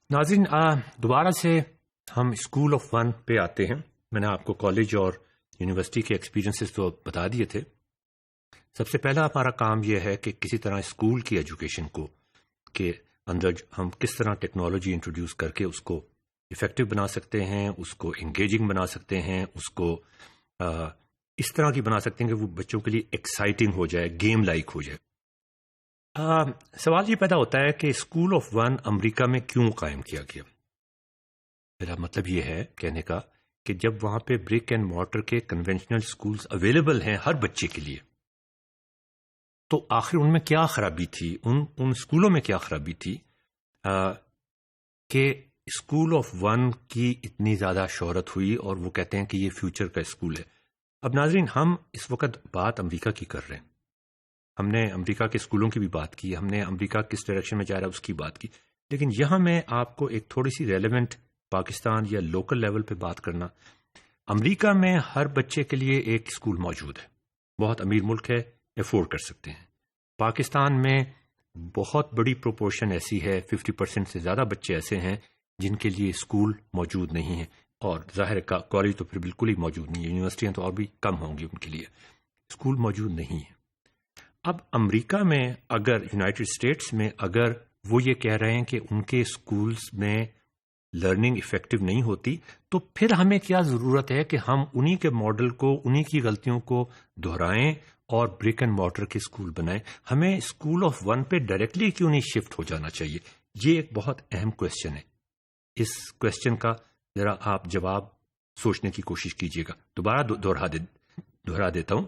ناظرین، دوبارہ سے ہم اسکول آف ون پہ آتے ہیں. میں نے آپ کو کالج اور یونیورسٹی کے ایکسپیرینسز تو بتا دیے تھے. سب سے پہلا ہمارا کام یہ ہے کہ کسی طرح اسکول کی ایجوکیشن کو کے اندر ہم کس طرح ٹیکنالوجی انٹروڈیوس کر کے اس کو افیکٹو بنا سکتے ہیں، اس کو انگیجنگ بنا سکتے ہیں، اس کو اس طرح کی بنا سکتے ہیں کہ وہ بچوں کے لیے ایکسائٹنگ ہو جائے، گیم لائک ہو جائے. سوال یہ پیدا ہوتا ہے کہ اسکول آف ون امریکہ میں کیوں قائم کیا گیا؟ میرا مطلب یہ ہے کہنے کا کہ جب وہاں پہ برک اینڈ مارٹر کے کنونشنل اسکولز اویلیبل ہیں ہر بچے کے لیے، تو آخر ان میں کیا خرابی تھی، ان اسکولوں میں کیا خرابی تھی کہ اسکول آف ون کی اتنی زیادہ شہرت ہوئی اور وہ کہتے ہیں کہ یہ فیوچر کا اسکول ہے. اب ناظرین، ہم اس وقت بات امریکہ کی کر رہے ہیں. ہم نے امریکہ کے اسکولوں کی بھی بات کی، ہم نے امریکہ کس ڈائریکشن میں جا رہا ہے اس کی بات کی، لیکن یہاں میں آپ کو ایک تھوڑی سی ریلیونٹ پاکستان یا لوکل لیول پہ بات کرنا. امریکہ میں ہر بچے کے لیے ایک اسکول موجود ہے. بہت امیر ملک ہے، افورڈ کر سکتے ہیں. پاکستان میں بہت بڑی پروپورشن ایسی ہے، 50% سے زیادہ بچے ایسے ہیں جن کے لیے اسکول موجود نہیں ہیں، اور ظاہر کالج تو پھر بالکل ہی موجود نہیں ہے. یونیورسٹیاں تو اور بھی کم ہوں گی، ان کے لیے اسکول موجود نہیں ہے. اب امریکہ میں اگر یونائٹڈ اسٹیٹس میں اگر وہ یہ کہہ رہے ہیں کہ ان کے اسکولز میں لرننگ افیکٹو نہیں ہوتی، تو پھر ہمیں کیا ضرورت ہے کہ ہم انہی کے ماڈل کو، انہی کی غلطیوں کو دہرائیں اور برک اینڈ مارٹر کے اسکول بنائیں؟ ہمیں اسکول آف ون پہ ڈائریکٹلی کیوں نہیں شفٹ ہو جانا چاہیے؟ یہ ایک بہت اہم کویسچن ہے. اس کویسچن کا ذرا آپ جواب سوچنے کی کوشش کیجیے گا. دوبارہ دہرا دیتا ہوں.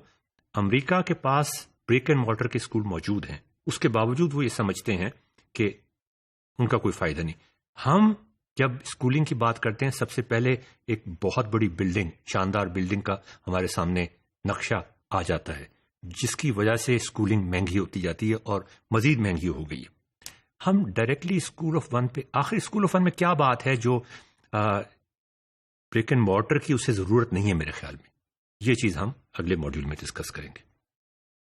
امریکہ کے پاس برک اینڈ مارٹر کے اسکول موجود ہیں، اس کے باوجود وہ یہ سمجھتے ہیں کہ ان کا کوئی فائدہ نہیں. ہم جب اسکولنگ کی بات کرتے ہیں، سب سے پہلے ایک بہت بڑی بلڈنگ، شاندار بلڈنگ کا ہمارے سامنے نقشہ آ جاتا ہے، جس کی وجہ سے اسکولنگ مہنگی ہوتی جاتی ہے اور مزید مہنگی ہو گئی ہے. ہم ڈائریکٹلی اسکول آف ون پہ، آخر اسکول آف ون میں کیا بات ہے جو برک اینڈ مارٹر کی اسے ضرورت نہیں ہے؟ میرے خیال میں یہ چیز ہم اگلے ماڈیول میں ڈسکس کریں گے.